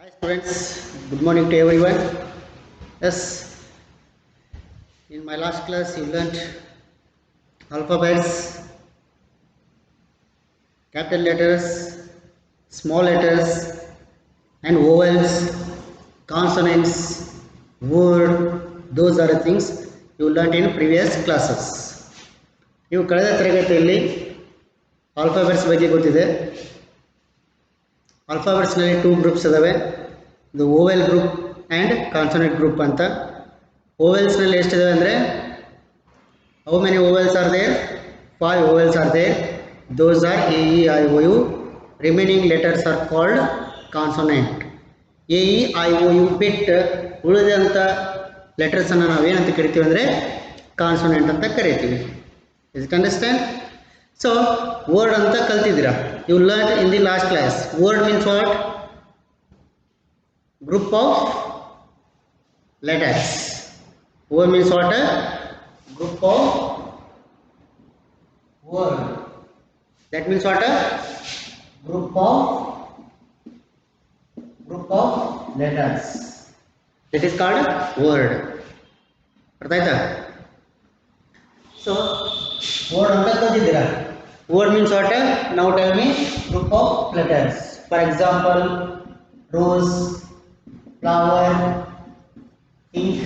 Hi students, good morning to everyone. Yes, in my last class you learnt alphabets, capital letters, small letters and vowels, consonants, word, those are the things you learnt in previous classes. ನೀವು ಕಳೆದ ತರಗತಿಯಲ್ಲಿ alphabets ಬಗ್ಗೆ ಗೊತ್ತಿದೆ. ಆಲ್ಫಾಬೆಟ್ಸ್ನಲ್ಲಿ 2 groups ಇದಾವೆ. ಇದು vowel group and consonant group ಅಂತ. ಓವೆಲ್ಸ್ನಲ್ಲಿ ಎಷ್ಟಿದಾವೆ ಅಂದರೆ how many vowels are there? 5 vowels are there. Those are A E I O U. Remaining letters are called consonant. A E I O U ಬಿಟ್ಟು ಉಳಿದಂಥ ಲೆಟರ್ಸನ್ನು ನಾವೇನಂತ ಕರಿತೀವಿ ಅಂದರೆ ಕಾನ್ಸನೆಂಟ್ ಅಂತ ಕರಿತೀವಿ. Is it understand? So word ಅಂತ ಕಲ್ತಿದ್ದೀರಾ. You learn in the last class. Word means what? Group of letters. Word means what? Group of word. That means what? Group of letters. That is called word. ಅರ್ಥ ಆಯ್ತಾ? So word ಅಂತ ಕಲ್ತಿದ್ದೀರಾ. Word means what? Now tell me group of letters. For example, rose, flower, ink,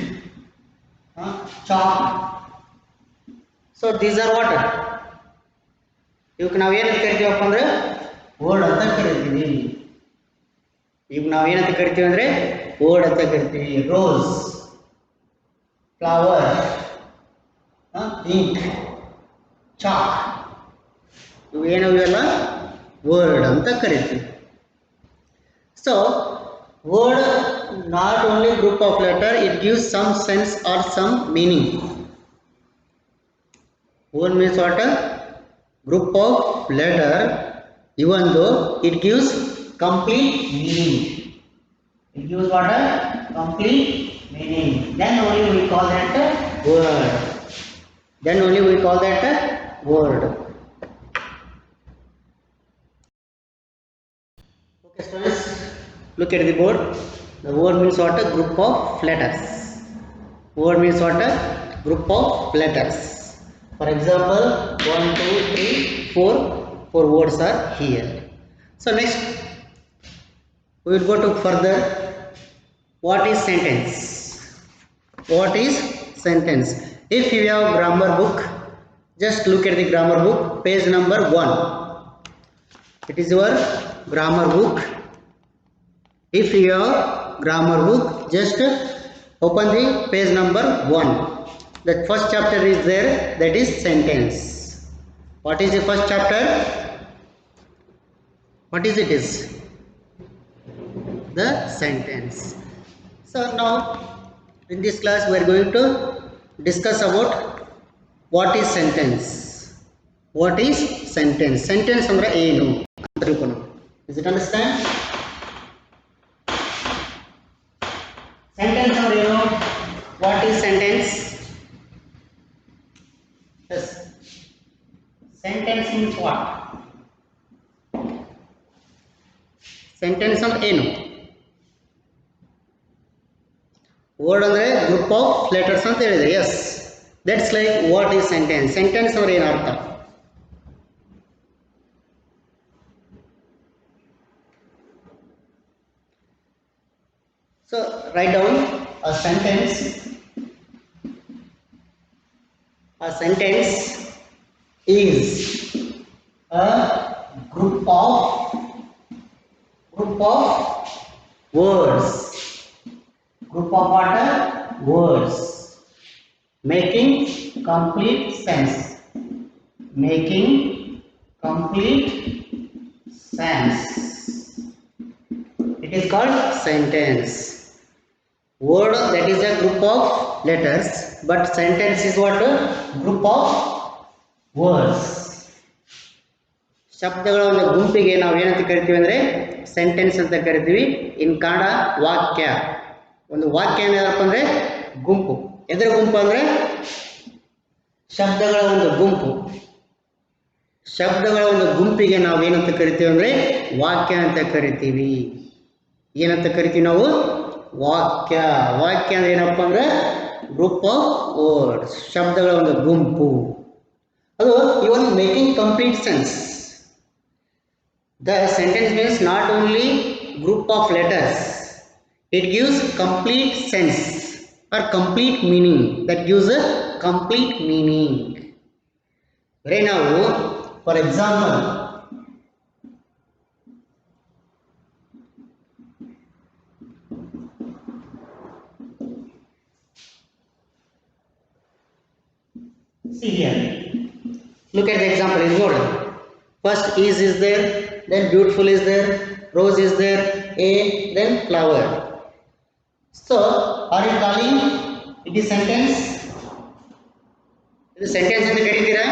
chalk. So these are what? ಇವಕ್ಕೆ ನಾವು ಏನಂತ ಕರಿತೀವಪ್ಪ ಅಂದರೆ word ಅಂತ ಕರಿತೀವಿ. ಈಗ ನಾವು ಏನಂತ ಕರಿತೀವಿ ಅಂದರೆ ವರ್ಡ್ ಅಂತ ಕರಿತೀವಿ. ರೋಸ್, ಫ್ಲವರ್, ಇಂಕ್, ಚಾಕ್, ಇವು ಏನವೆಲ್ಲ ವರ್ಡ್ ಅಂತ ಕರಿತೀವಿ. So word not only group of letter, it gives some sense or some meaning. Word means what? Group of letter, even though it gives complete meaning. It gives what? Complete meaning. Then only we call that word. Then only we call that word. Okay students, look at the board. The word means what? A group of letters. Word means what? A group of letters. For example, 1, 2, 3, 4 words are here. So next we will go to further. What is sentence? What is sentence? If you have grammar book, just look at the grammar book, page number 1. It is your grammar book. If you have grammar book, just open the page number 1. The first chapter is there, that is sentence. What is the first chapter? What is it is? The sentence. So now in this class we are going to discuss about what is sentence. What is sentence? Sentence andre ಏನು ಅಂತ ತಿಳ್ಕೊಳ್ಳೋಣ. Is it understand? Sentence or you know what is sentence? Yes. Sentence means what? Sentence and ಏನು? Word ಅಂದ್ರೆ group of letters ಅಂತ ಹೇಳಿದ್ರೆ. Yes, that's like what is sentence. Sentence ಅಂದ್ರೆ ಏನು ಅರ್ಥ? So write down a sentence. A sentence is a group of words. Group of what? Words making complete sense. Making complete sense. It is called sentence. Word, that is a group of letters, but sentence is what? Group of words. ಶಬ್ದಗಳ ಒಂದು ಗುಂಪಿಗೆ ನಾವು ಏನಂತ ಕರಿತೀವಿ ಅಂದರೆ sentence ಅಂತ ಕರಿತೀವಿ. ಇನ್ ಕನ್ನಡ ವಾಕ್ಯ. ಒಂದು ವಾಕ್ಯ ಏನಪ್ಪ ಅಂದರೆ ಗುಂಪು. ಎದರ ಗುಂಪು ಅಂದರೆ ಶಬ್ದಗಳ ಒಂದು ಗುಂಪು. ಶಬ್ದಗಳ ಒಂದು ಗುಂಪಿಗೆ ನಾವು ಏನಂತ ಕರಿತೀವಿ ಅಂದರೆ ವಾಕ್ಯ ಅಂತ ಕರಿತೀವಿ. ಏನಂತ ಕರಿತೀವಿ ನಾವು? ವಾಕ್ಯ. ವಾಕ್ಯ ಅಂದ್ರೆ ಏನಪ್ಪ ಅಂದ್ರೆ ಗ್ರೂಪ್ ಆಫ್ ವರ್ಡ್ಸ್, ಶಬ್ದಗಳ ಒಂದು ಗುಂಪು. ಅದು even making complete sense. The sentence means not only group of letters, it gives complete sense or complete meaning. That gives a complete meaning. Right now, for example, see here. Look at the example in board. First is there, then beautiful is there, rose is there, a, then flower. So, are you calling it is sentence? It is sentence in the Karitira.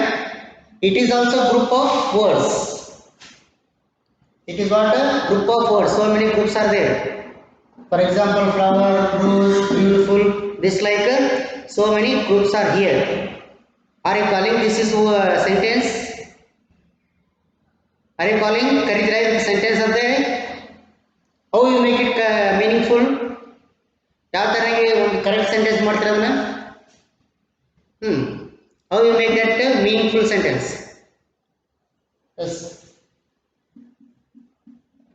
It is also group of words. It is what a group of words. So many groups are there. For example, flower, rose, beautiful. This like so many groups are here. Are you calling this is sentence? Are you calling Karitira is sentence of there? How you make it meaningful? ಯಾವ ತರನಾಗಿ ಒಂದು correct sentence ಮಾಡ್ತೀರ ಅದನ್ನ? How you make that meaningful sentence? Yes.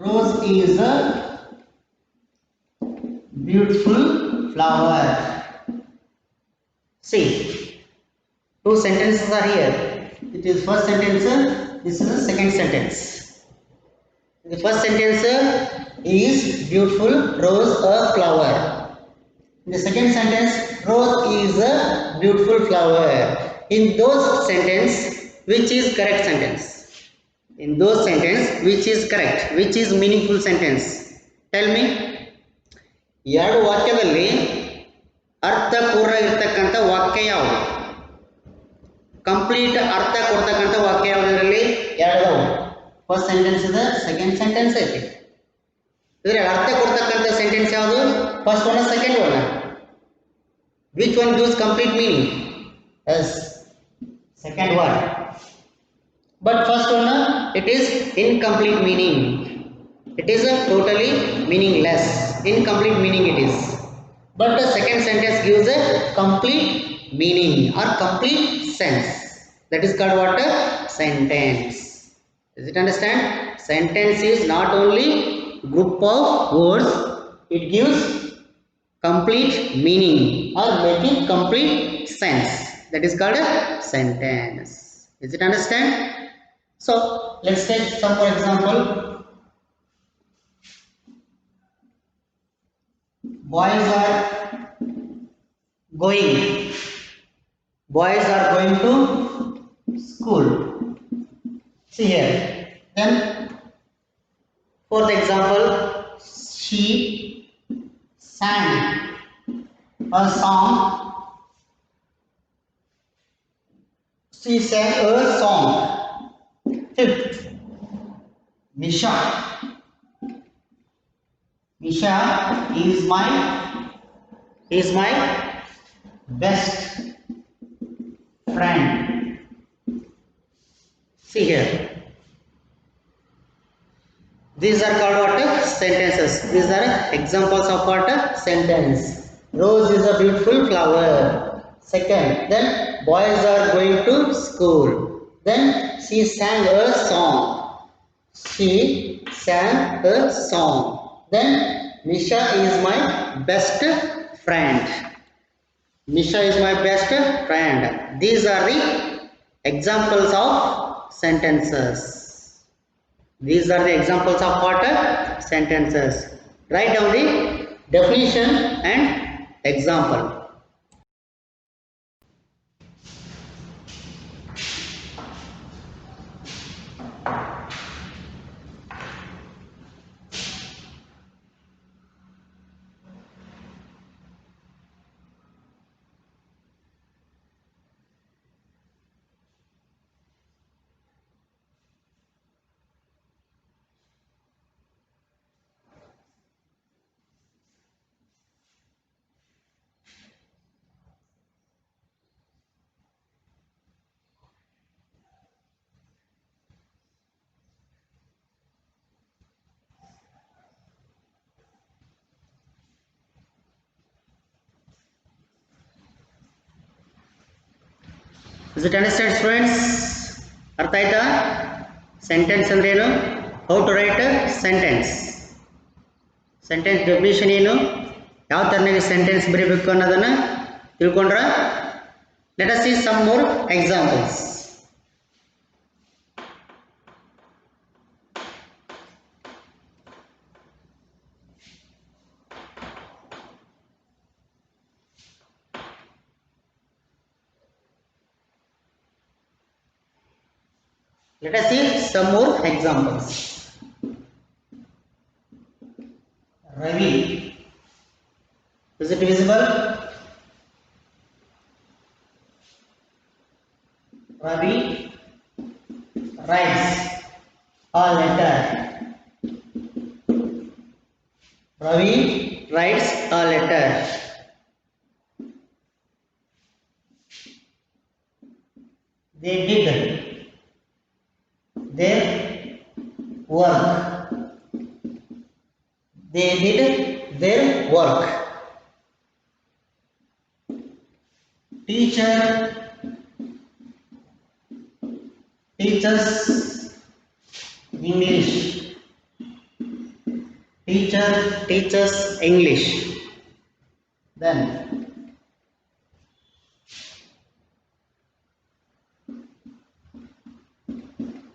Rose is a beautiful flower. See, two sentences are here. It is first sentence, this is the second sentence. The first sentence is beautiful rose a flower. In the second sentence, rose is a beautiful flower. In those sentence, which is correct sentence? In those sentence, which is correct? Which is meaningful sentence? Tell me. ಎರಡು ವಾಕ್ಯದಲ್ಲಿ ಅರ್ಥಪೂರ್ಣ ಇರತಕ್ಕಂಥ ವಾಕ್ಯ ಯಾವುದು? Complete ಅರ್ಥ ಕೊಡ್ತಕ್ಕಂಥ ವಾಕ್ಯ ಯಾವುದು? ಇದರಲ್ಲಿ ಎರಡು. ಫಸ್ಟ್ ಸೆಂಟೆನ್ಸ್ ಇದೆ, ಸೆಕೆಂಡ್ ಸೆಂಟೆನ್ಸ್ ಐತಿ. ಇದರ ಅರ್ಥ ಕೊಡ್ತಕ್ಕಂಥ ಸೆಂಟೆನ್ಸ್ ಯಾವುದು? First one, second one. Which one gives complete meaning? Yes, second one. But first one, it is incomplete meaning. It is a totally meaningless. Incomplete meaning it is. But the second sentence gives a complete meaning or complete sense. That is called what? Sentence. Does it understand? Sentence is not only group of words, it gives complete meaning or making complete sense. That is called a sentence. Is it understand? So let's take some for example. Boys are going. Boys are going to school. See here. Then fourth example, she sang a song. She sang a song. Fifth, Nisha. Nisha is my best friend. See here. These are called what? Sentences. These are examples of what? Sentence. Rose is a beautiful flower. Second, then boys are going to school. Then she sang a song. She sang a song. Then Nisha is my best friend. Nisha is my best friend. These are the examples of sentences. These are the examples of what? Sentences. Write down the definition and example. Is it understand students? ಅರ್ಥ ಆಯ್ತಾ? Sentence ಅಂದ್ರೆ ಏನು? How to write sentence. Sentence definition ಏನು, ಯಾವ ತರನಾಗಿ sentence ಬರೀಬೇಕು ಅನ್ನೋದನ್ನ ತಿಳ್ಕೊಂಡ್ರ? Let us see some more examples. Let us see some more examples. Ravi, is it visible? Ravi writes a letter. Ravi writes a letter. They did their work. They did their work. Teacher teaches English. Teacher teaches English. Then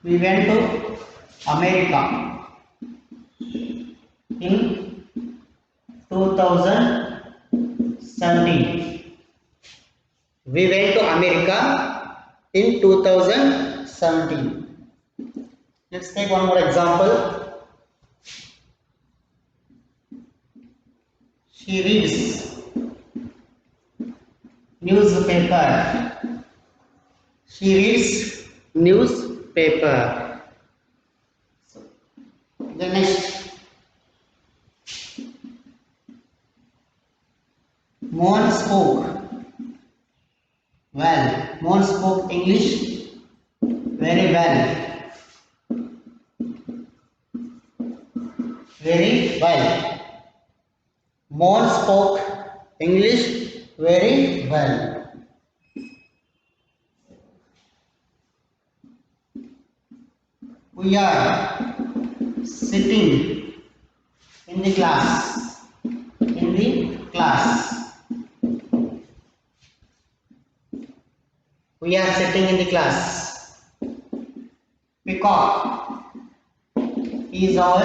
we went to America in 2017. We went to America in 2017. Let's take one more example. She reads newspaper. She reads newspaper. The next, Mohan spoke well. Mohan spoke English very well. Very well. Mohan spoke English very well. We are sitting in the class. In the class. We are sitting in the class. Peacock is our,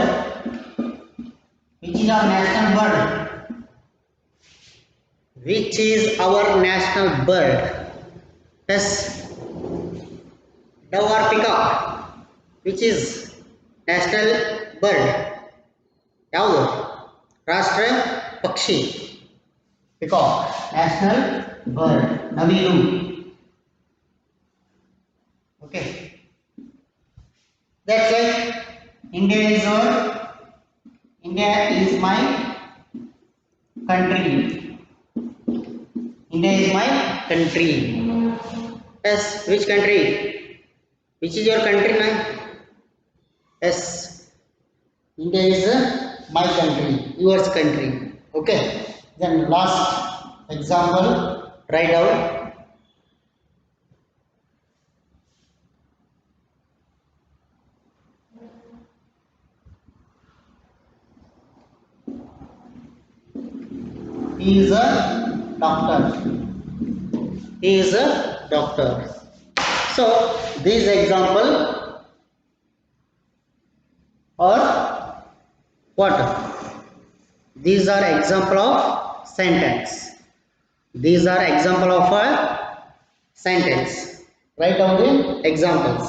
which is our national bird? Which is our national bird? Yes. Dove or peacock? Which is national bird? ಯಾವುದು? ರಾಷ್ಟ್ರ ಪಕ್ಷಿ. Peacock, national bird. ನವಿಲು. Okay. That's right. India is my country. India is my country. Yes, which country? Which is your country, man? Yes, India is my country, yours country. Okay. Then last example, write down. He is a doctor. He is a doctor. So these example or what? These are example of sentence. These are example of a sentence. Write down the examples.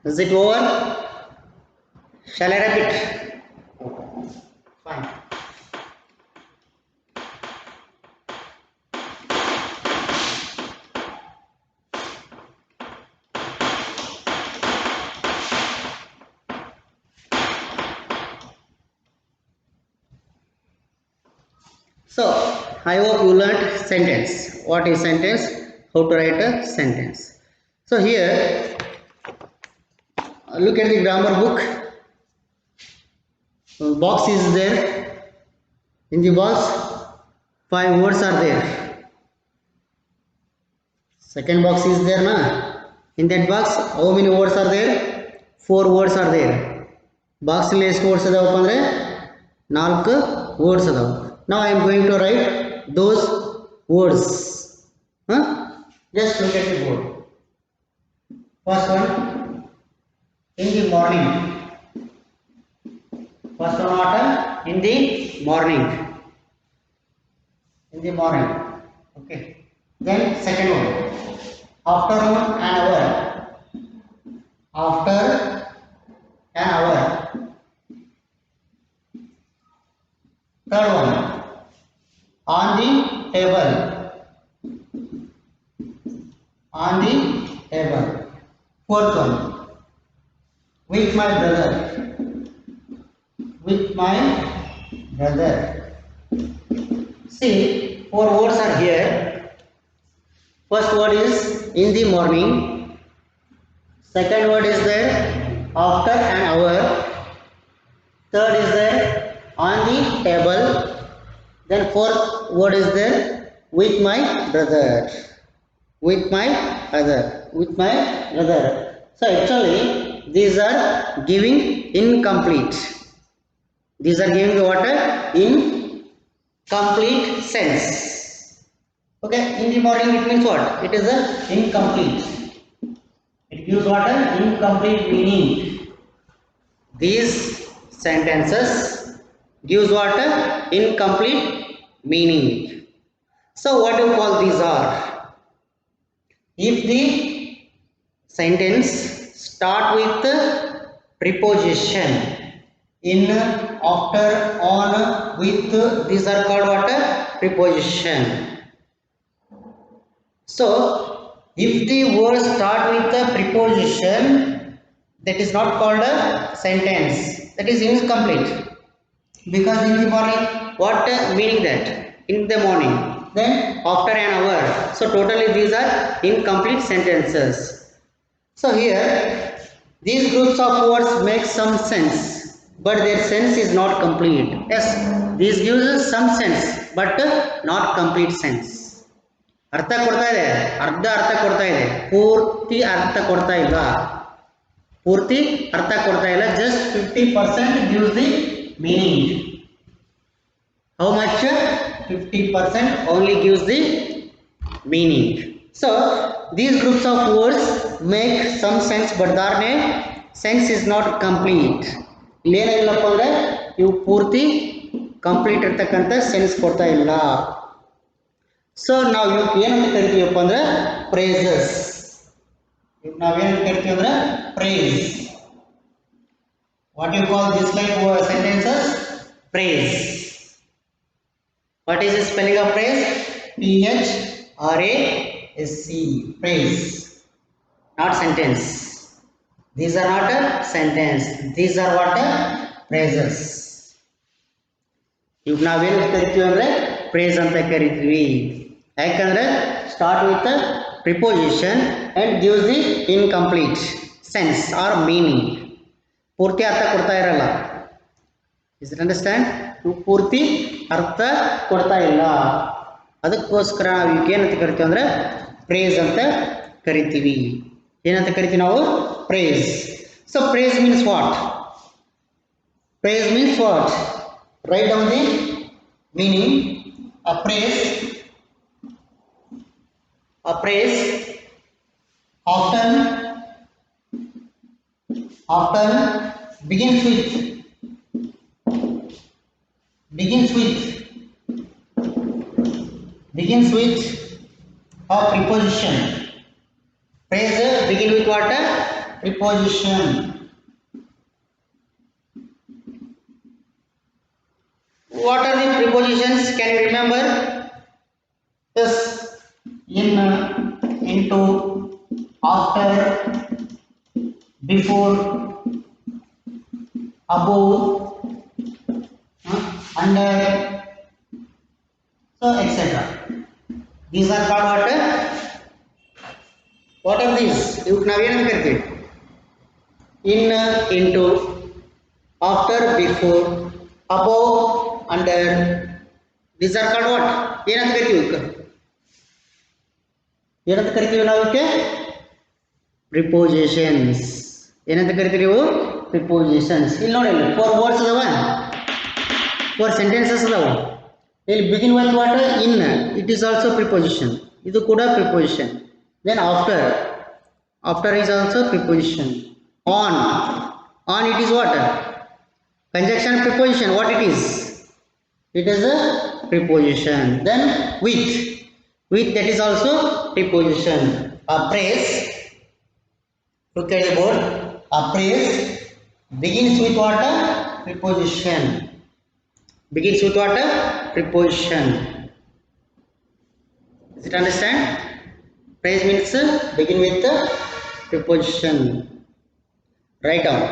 Is it over? Shall I repeat? Fine. So, I hope you learnt sentence. What is sentence? How to write a sentence. So here, look at the grammar book. Box is there. In the box, 5 words are there. Second box is there, na? In that box, how many words are there? 4 words are there. Box ಅಲ್ಲಿ ಎಷ್ಟು words ಅದಾವಪ್ಪ ಅಂದ್ರೆ 4 words ಅದಾವ. Now I am going to write those words. Just look at the board. First one, in the morning. First one, what? In the morning. In the morning. Okay. Then second one, afternoon an hour. After an hour. Third one, on the table. On the table. Fourth one, with my brother. With my brother. See, 4 words are here. First word is in the morning. Second word is there after an hour. Third is there on the table. Then fourth word is there with my brother. With my brother. With my brother. So actually these are giving incomplete. These are giving what? Incomplete sense. Okay, in the morning it means what? It is a incomplete. It gives what? Incomplete meaning. These sentences gives what? Incomplete meaning. So what do you call these are? If the sentence start with preposition in, after, on, with, these are called what? Preposition. So if the word start with the preposition, that is not called a sentence. That is incomplete. Because in the morning, what meaning that? In the morning. Then after an hour. So totally these are incomplete sentences. So here, these groups of words make some sense, but their sense is not complete. Yes, these gives some sense, but not complete sense. ಅರ್ಥ ಕೊಡ್ತಾ ಇದೆ, ಅರ್ಧ ಅರ್ಥ ಕೊಡ್ತಾ ಇದೆ, ಪೂರ್ತಿ ಅರ್ಥ ಕೊಡ್ತಾ ಇಲ್ಲ. ಪೂರ್ತಿ ಅರ್ಥ ಕೊಡ್ತಾ ಇಲ್ಲ. Just 50% gives the meaning. How much? 50% only gives the meaning. So these groups of words make some sense, but their sense is not complete. ಇಲ್ಲೇನಿಲ್ಲಪ್ಪ ಅಂದ್ರೆ ಇವು ಪೂರ್ತಿ ಕಂಪ್ಲೀಟ್ ಇರ್ತಕ್ಕಂಥ ಸೆನ್ಸ್ ಕೊಡ್ತಾ ಇಲ್ಲ. ಸೊ ನಾವು ಇವಕ್ಕೆ ಏನಂತ ಕರಿತೀವಪ್ಪ ಅಂದ್ರೆ ಪ್ರೈಸಸ್. ನಾವೇನಂತ ಕರಿತೀವಿ ಅಂದ್ರೆ price. What you call this like sentences? Price. What is the spelling of praise? P-H-R-A-S-E. Praise. Not sentence. These are not a sentence. These are what? Praises. ಈಗ ನಾವೇನು ಕರಿತೀವಿ ಅಂದರೆ praise ಅಂತ ಕರಿತೀವಿ. ಯಾಕಂದ್ರೆ start with a preposition and gives the incomplete sense or meaning. ಪೂರ್ತಿ ಅರ್ಥ ಕೊಡ್ತಾ ಇರಲ್ಲ. Is it understand? ಪೂರ್ತಿ ಅರ್ಥ ಕೊಡ್ತಾ ಇಲ್ಲ. ಅದಕ್ಕೋಸ್ಕರ ನಾವು ಈಗ ಏನಂತ ಕರಿತೀವಿ ಅಂದ್ರೆ ಪ್ರೇಸ್ ಅಂತ ಕರಿತೀವಿ. ಏನಂತ ಕರಿತೀವಿ ನಾವು? Praise. So praise means what? Praise means what? Write down the meaning. Appraise often begins with a preposition. Praise begin with what? preposition. What are the prepositions? Can you remember? Yes, in, into, after, before, above, under, so etc. These are called what? What are these? ಇವಕ್ಕೆ ನಾವೇನಂತ ಕರಿತೀವಿ? In, into, after, before, above, under. These are called what? ಏನಂತ ಕರಿತೀವಿ ಇವಕ್ಕೆ? ಏನಂತ ಕರಿತೀವಿ ನಾವು ಇವಕ್ಕೆ? Prepositions. ಏನಂತ ಕರಿತೀರಿ ನೀವು? Prepositions. ಇಲ್ಲಿ ನೋಡಿ, ಇಲ್ಲಿ 4 words ಅದಾವ, 4 sentences ಅದಾವ. ಇಲ್ಲಿ begin with what? In. It is also preposition. ಇದು ಕೂಡ preposition. Then after. After is also preposition. On. On, it is what? Conjunction preposition. What it is? It is a preposition. Then with. With, that is also preposition. A phrase. Look at the board. A phrase begins with what? Preposition. Begins with what? Preposition. Does it understand? Phrase means begin with the preposition. Write down.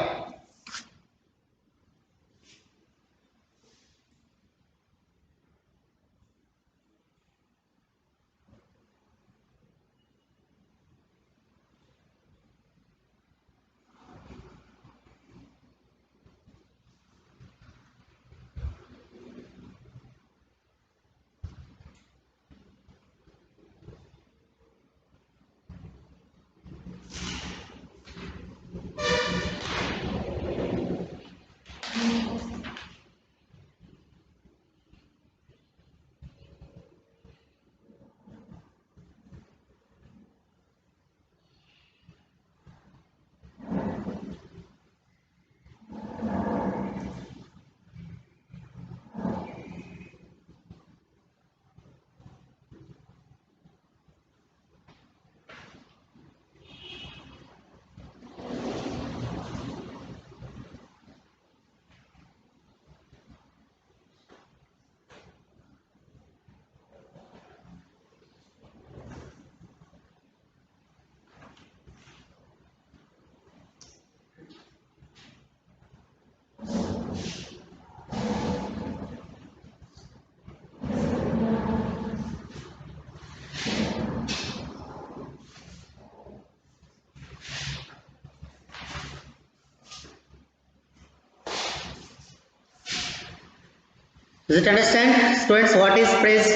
Does it understand, students, what is phrase?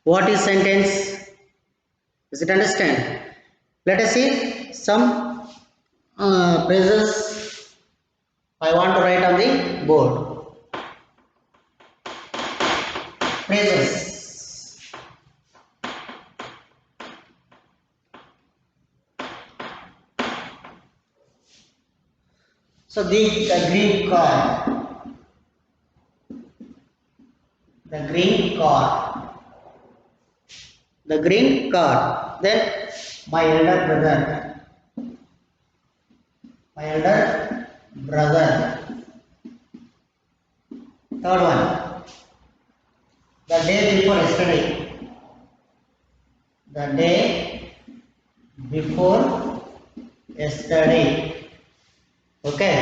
What is sentence? Does it understand? Let us see some phrases I want to write on the board. Phrases. So the green car. The green car. The green car. Then my elder brother. My elder brother. Third one. The day before yesterday. The day before yesterday. Okay.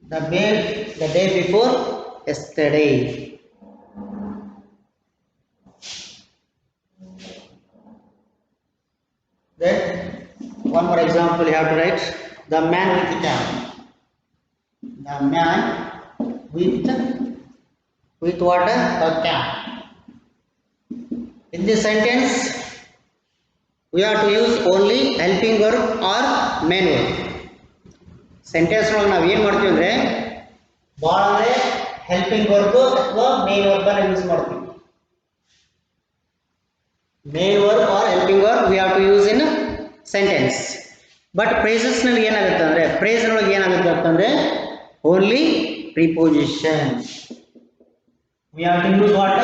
The day before yesterday. Then one more example you have to write. The man with the cap. The man with what? A cap. In this sentence, we have to use only helping verb or main verb. Sentence ಒಳಗೆ ನಾವು ಏನು ಮಾಡ್ತೀವಿ ಅಂದರೆ ಭಾಳ ಅಂದರೆ helping verb ಅಥವಾ main ವರ್ಬನ್ನು use ಮಾಡ್ತೀವಿ. Main verb or helping verb we have to use in sentence. But ಫ್ರೇಸಸ್ನಲ್ಲಿ ಏನಾಗುತ್ತೆ ಅಂದರೆ ಫ್ರೇಸ್ನೊಳಗೆ ಏನಾಗುತ್ತೆ ಅಂತಂದರೆ only preposition. We have to use what?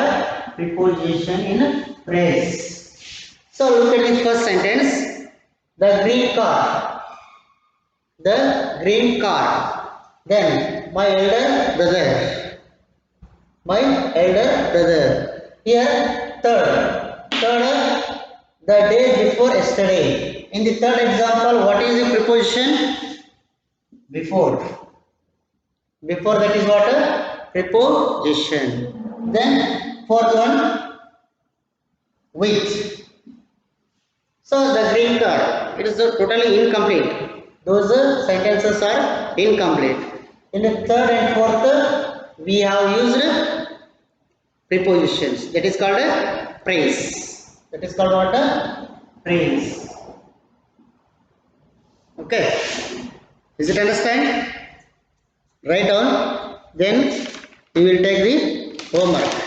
Preposition in phrase. So look at the first sentence. The green car. The green car. Then my elder brother. My elder brother. Here third. Third, the day before yesterday. In the third example, what is the preposition? Before. Before, that is what? A preposition. Then fourth one, with. So the green card, it is totally incomplete. Those sentences are incomplete. In the third and fourth, we have used prepositions. That is called a praise. That is called what? A praise. Okay. Is it understand? Write down. Then we will take the homework.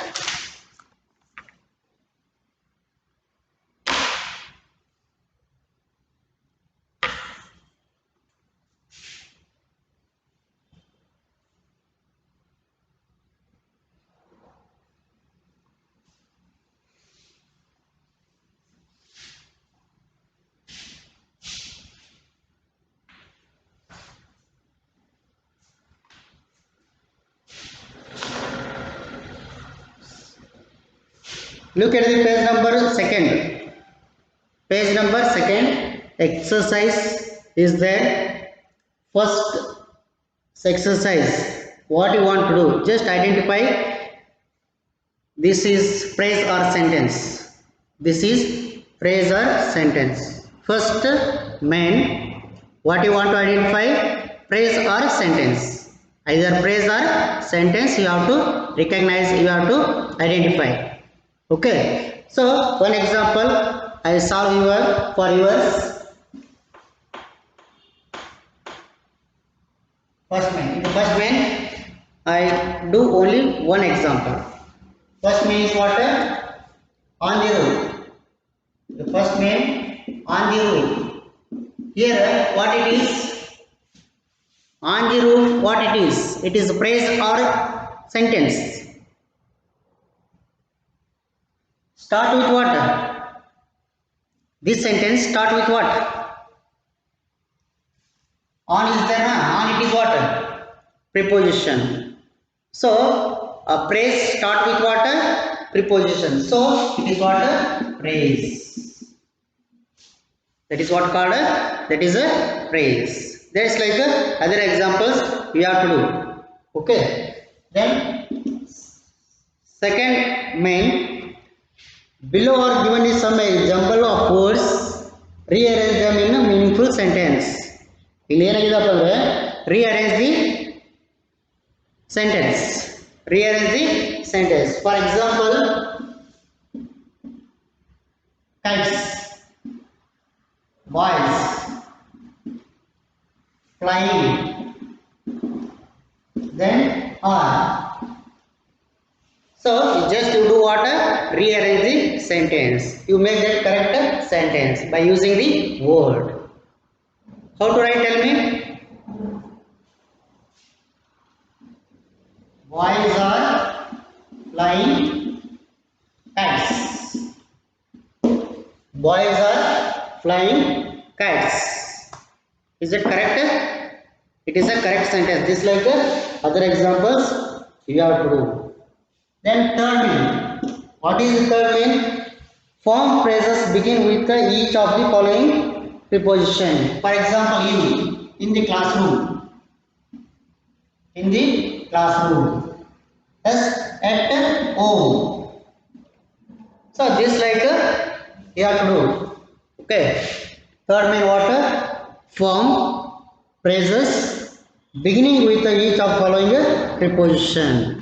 Look at the page number second. Page number second. Exercise is there. First exercise. What you want to do? Just identify. This is phrase or sentence. This is phrase or sentence. First, man. What you want to identify? Phrase or sentence. Either phrase or sentence you have to recognize, you have to identify. Okay. So, one example I solve for yours. First man. In the first man, I do only one example. First man is what? On the road. The first man on the road. Here, what it is? On the road, what it is? It is a phrase or sentence. Start with what? This sentence start with what? On is there, na? On it is what? Preposition. So, a phrase start with what? Preposition. So, it is what? Phrase. That is what called? That is a phrase. That's like other examples we have to do. Okay. Then, second main. Below are given is some example of words. Rearrange them in a meaningful sentence. Rearrange the sentence. Rearrange the sentence. For example, kites, boys, flying, then are. So just you do what? Rearrange the sentence. You make that correct sentence by using the word. How to write? Tell me. Boys are flying kites. Boys are flying kites. Is it correct? It is a correct sentence. This like other examples you have to do. Then third main. What is the third main? Form phrases begin with each of the following preposition. For example, you in the classroom. In the classroom. Yes, at home. So this like you have to do. Okay. Third main what? Form phrases beginning with each of following preposition.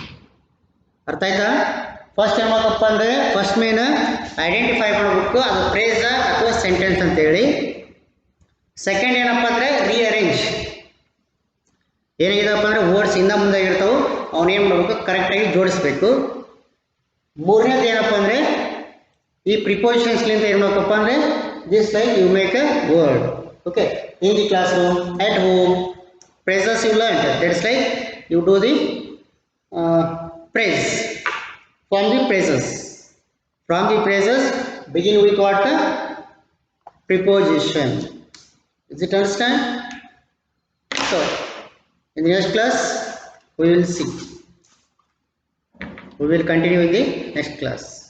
ಅರ್ಥ ಆಯ್ತಾ? First ಏನು ಮಾಡಬೇಕಪ್ಪ ಅಂದರೆ first main identify ಮಾಡಬೇಕು ಅದು phrase ಅಥವಾ sentence ಅಂತೇಳಿ. Second ಏನಪ್ಪ ಅಂದರೆ ರೀಅರೇಂಜ್. ಏನಾಗಿದೆಪ್ಪ ಅಂದರೆ ವರ್ಡ್ಸ್ ಹಿಂದೆ ಮುಂದೆ ಇರ್ತಾವೆ, ಅವನೇನು ಮಾಡಬೇಕು ಕರೆಕ್ಟಾಗಿ ಜೋಡಿಸ್ಬೇಕು. ಮೂರನೇದು ಏನಪ್ಪ ಅಂದರೆ ಈ ಪ್ರಿಪೋಸಿಷನ್ಸ್ಲಿಂದ ಏನು ಮಾಡಬೇಕಪ್ಪ ಅಂದರೆ this like you make a word. Okay. In the classroom, at home, praises you learn, that's like you do the praise from the praises begin with what? Preposition. Is it understand? So, in the next class, we will see. We will continue in the next class.